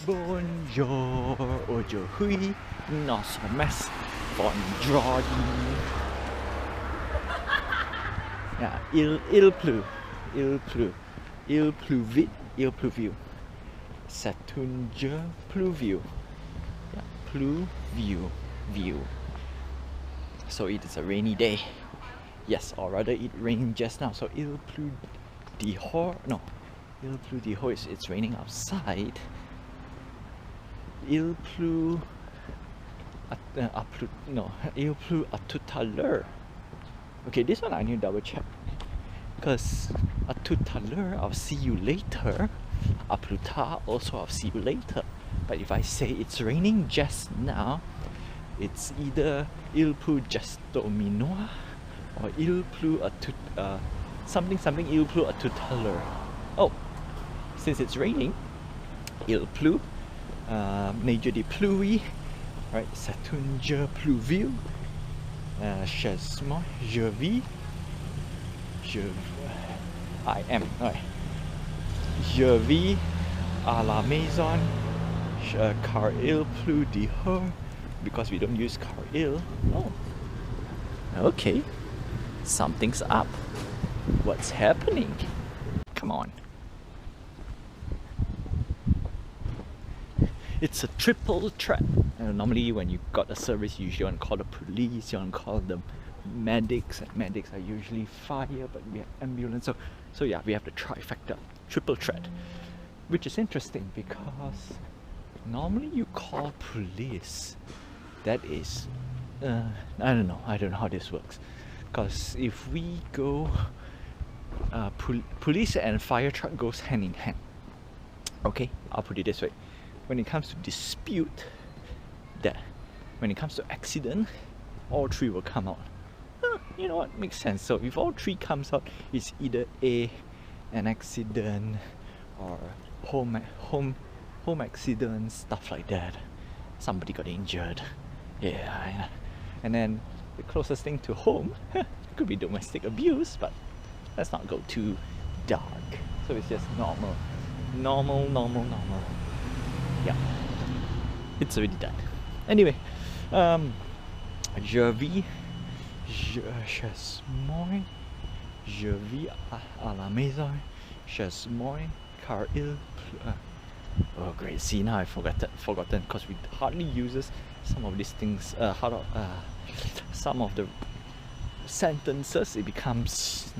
Bonjour, aujourd'hui, nous sommes vendredi. Yeah, il pleut, il pleut vite, il pleuvieux. C'est un jour pluvieux. Yeah, pluvieux, view. So it is a rainy day. Yes, or rather it rained just now. So il pleut dehors. No, il pleut dehors. It's raining outside. Il pleut il pleut à tout à l'heure. Okay, this one I need to double check. Because à tout à l'heure, I'll see you later. À plus tard, also I'll see you later. But if I say it's raining just now, it's either il pleut just au minuit or il pleut à tout something il pleut à tout à l'heure. Oh, since it's raining, il pleut. Neige de pluie, right? C'est un jour pluvieux. Chez moi, I am, right? Je vis à la maison car il pleut dehors because we don't use car il. Oh, okay. Something's up. What's happening? Come on. It's a triple threat. Normally when you got a service, you usually want to call the police, you want to call the medics, and medics are usually fire, but we have ambulance. So yeah, we have the trifecta, triple threat. Which is interesting because normally you call police. That is, I don't know how this works. Because if we go, police and fire truck goes hand in hand. Okay, I'll put it this way. When it comes to dispute, when it comes to accident, all three will come out. You know what, makes sense. So if all three comes out, it's either an accident or home accident, stuff like that. Somebody got injured. Yeah. And then the closest thing to home could be domestic abuse, but let's not go too dark. So it's just normal. Yeah, it's already done. Anyway, je vis à la maison chez moi car il pleut. Oh great, see now I've forgotten because we hardly uses some of these things, some of the sentences, it becomes,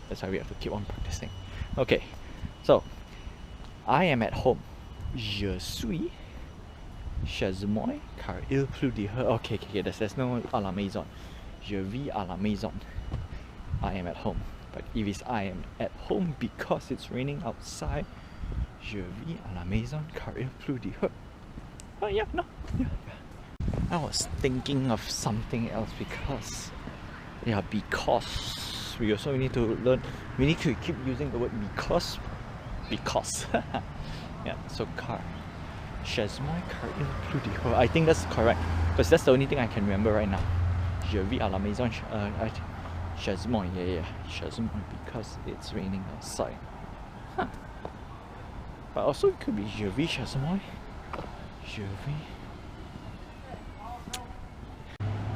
that's why we have to keep on practicing. Okay, so I am at home. Je suis chez moi car il pleut dehors. Okay, there's no à la maison. Je vis à la maison. I am at home. But if it's I am at home because it's raining outside, je vis à la maison car il pleut dehors. Oh yeah, no. Yeah. I was thinking of something else because we also need to learn. We need to keep using the word because. Yeah, so car. Chez moi car il pleut dehors. I think that's correct because that's the only thing I can remember right now. Je vis à la maison. Chez moi, yeah. Chez moi because it's raining outside. Huh. But also it could be je vis chez moi. Je vis.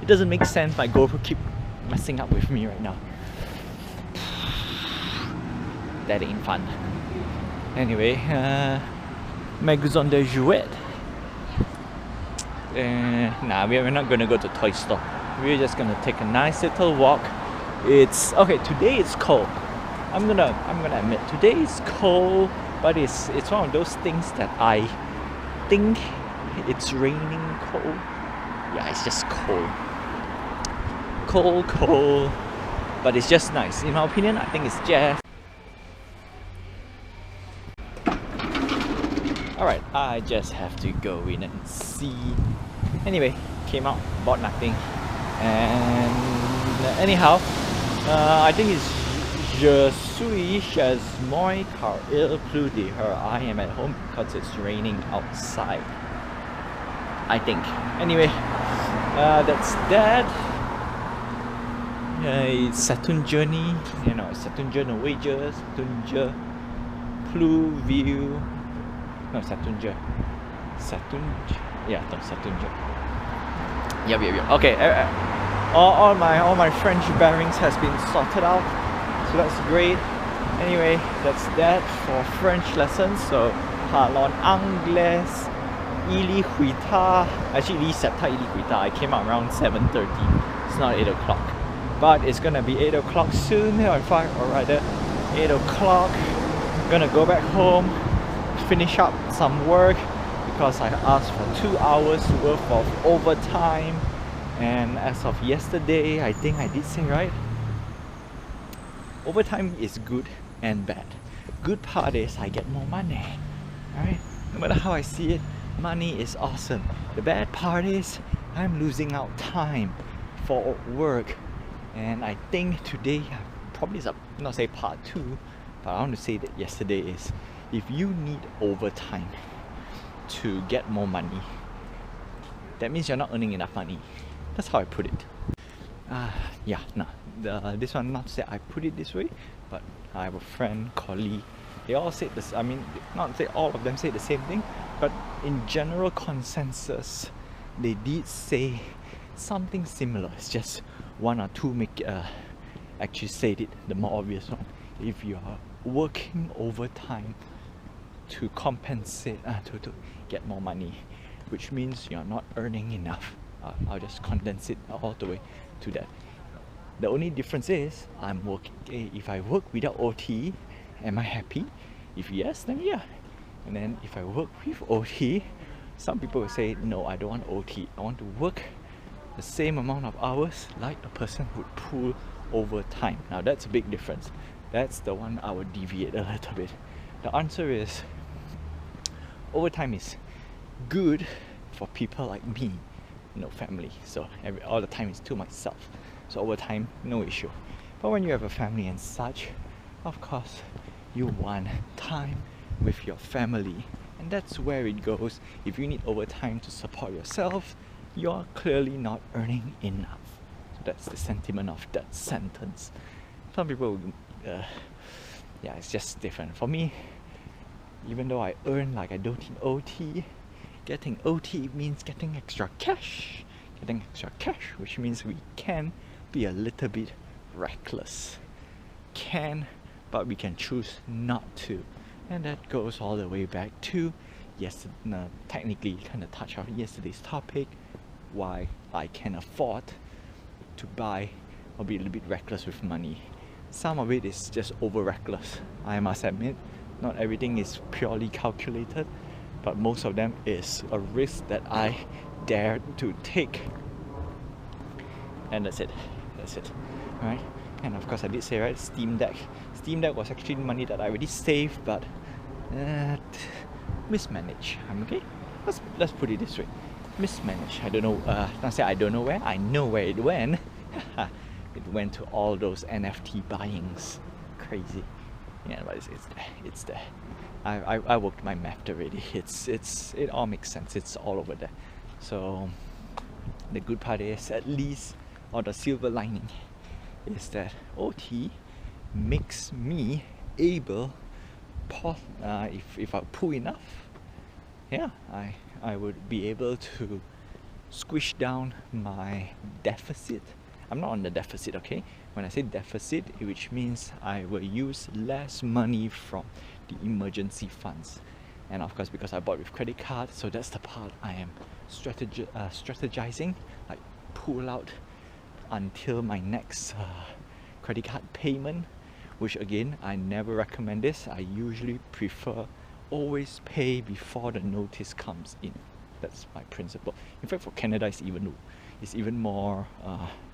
It doesn't make sense. My GoPro keep messing up with me right now. That ain't fun. Anyway, Magasin de Jouets. Nah, we're not gonna go to toy store. We're just gonna take a nice little walk. It's okay. Today it's cold. I'm gonna admit today is cold, but it's one of those things that I think it's raining cold. Yeah, it's just cold, but it's just nice. In my opinion, I think it's just. Alright, I just have to go in and see. Anyway, came out, bought nothing. And anyhow, I think it's Je suis chez moi car il pleut dehors. I am at home because it's raining outside. I think. Anyway, that's that. C'est une journée, c'est une journée voyageuse, c'est une journée pluvieux. No, Satunja. Yeah, no, Satunja. Yep. Okay, all my French bearings has been sorted out, so that's great. Anyway, that's that for French lessons. So, parlons anglais, il y huita. Actually, il y huita. I came out around 7:30. It's not 8 o'clock, but it's gonna be 8 o'clock soon, or rather, 8 o'clock. Gonna go back home, finish up some work because I asked for 2 hours worth of overtime. And as of yesterday, I think I did say right, overtime is good and bad. Good part is I get more money, right? No matter how I see it, money is awesome. The bad part is I'm losing out time for work. And I think today probably is not say part 2, but I want to say that yesterday is, if you need overtime to get more money, that means you're not earning enough money. That's how I put it. This one, not to say I put it this way, but I have a friend, colleague, they all said this. I mean, not to say all of them say the same thing, but in general consensus, they did say something similar. It's just one or two actually said it, the more obvious one. If you are working overtime to compensate, to get more money, which means you're not earning enough. I'll just condense it all the way to that. The only difference is I'm working. If I work without OT, am I happy? If yes, then yeah. And then if I work with OT, some people will say no, I don't want OT. I want to work the same amount of hours like a person would pull overtime. Now that's a big difference. That's the one I would deviate a little bit. The answer is overtime is good for people like me, no family, so all the time is to myself, so overtime no issue. But when you have a family and such, of course you want time with your family, and that's where it goes. If you need overtime to support yourself, you're clearly not earning enough. So that's the sentiment of that sentence. Some people it's just different. For me, even though I earn like I don't need OT, getting OT means getting extra cash. Which means we can be a little bit reckless. But we can choose not to. And that goes all the way back to technically kind of touch on yesterday's topic, why I can afford to buy or be a little bit reckless with money. Some of it is just over reckless, I must admit. Not everything is purely calculated, but most of them is a risk that I dare to take. And that's it. Right? And of course I did say, right, Steam Deck was actually money that I already saved, but mismanaged. Okay? Let's put it this way. Mismanaged. I don't know, not say I don't know where, I know where it went. It went to all those NFT buyings. Crazy. Yeah, but it's there. I worked my math already. It all makes sense. It's all over there. So the good part is, at least, or the silver lining, is that OT makes me able, if I pull enough, I would be able to squish down my deficit. I'm not on the deficit, okay? When I say deficit, which means I will use less money from the emergency funds. And of course, because I bought with credit card, so that's the part I am strategizing, like pull out until my next credit card payment, which again, I never recommend this. I usually prefer always pay before the notice comes in. That's my principle. In fact, for Canada, it's even more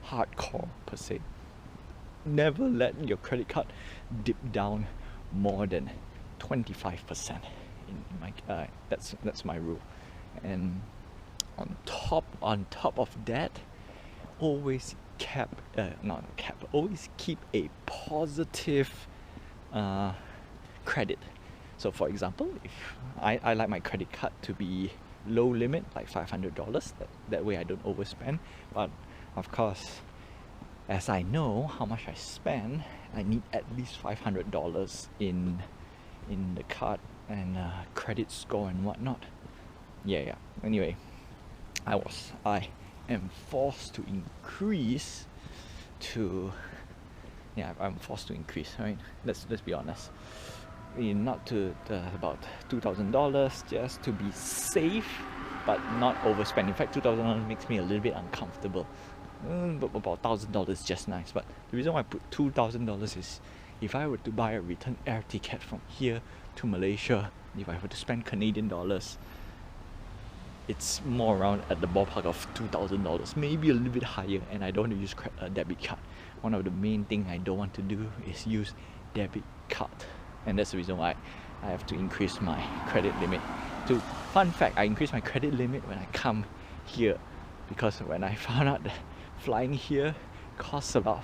hardcore per se. Never let your credit card dip down more than 25%. That's my rule. And on top of that, always always keep a positive credit. So for example, if I like my credit card to be low limit, like $500, that way I don't overspend. But of course, as I know how much I spend, I need at least $500 in the card and credit score and whatnot. Yeah. Anyway, I am forced to increase to. Yeah, I'm forced to increase. Right? Let's be honest. Not to about $2,000 just to be safe, but not overspend. In fact, $2,000 makes me a little bit uncomfortable. But about $1,000 is just nice. But the reason why I put $2,000 is if I were to buy a return air ticket from here to Malaysia, if I were to spend Canadian dollars, it's more around at the ballpark of $2,000, maybe a little bit higher. And I don't want to use a debit card. One of the main things I don't want to do is use debit card, and that's the reason why I have to increase my credit limit. Fun fact, I increased my credit limit when I come here, because when I found out that flying here costs about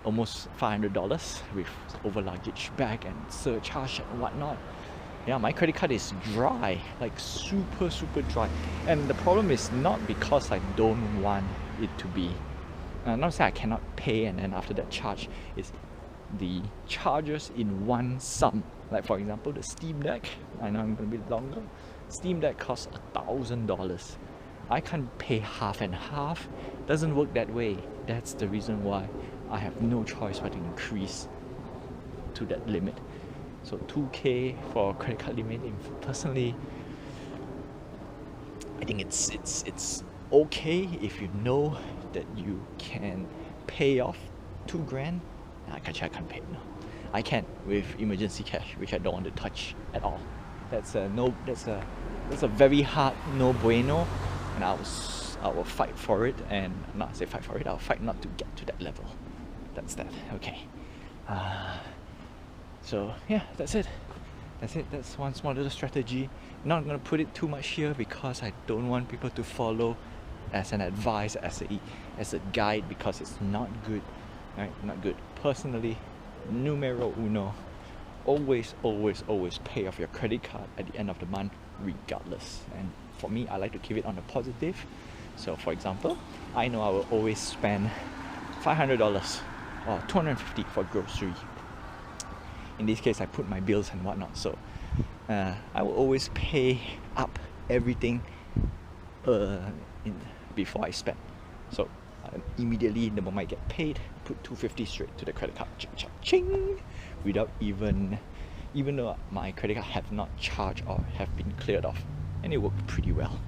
almost $500 with over luggage bag and surcharge and whatnot. Yeah, my credit card is dry, like super dry. And the problem is not because I don't want it to be. Not say I cannot pay and then after that charge. It's the charges in one sum. Like for example, the Steam Deck. I know I'm going to be longer. Steam Deck costs $1,000. I can't pay half and half. Doesn't work that way. That's the reason why I have no choice but to increase to that limit. So $2,000 for credit card limit. Personally, I think it's okay if you know that you can pay off $2,000. I can't pay. No, I can with emergency cash, which I don't want to touch at all. That's a very hard no bueno, and I will fight for it, and not say fight for it. I'll fight not to get to that level. That's that. Okay. So yeah, that's it. That's one small little strategy. Not gonna put it too much here because I don't want people to follow as an advice, as a guide, because it's not good. Right? Not good. Personally, numero uno, always pay off your credit card at the end of the month, regardless. And for me, I like to keep it on a positive. So for example, I know I will always spend $500 or $250 for grocery. In this case, I put my bills and whatnot. So I will always pay up everything before I spend. So immediately, the moment I get paid, put $250 straight to the credit card, ching, without even though my credit card have not charged or have been cleared off, and it worked pretty well.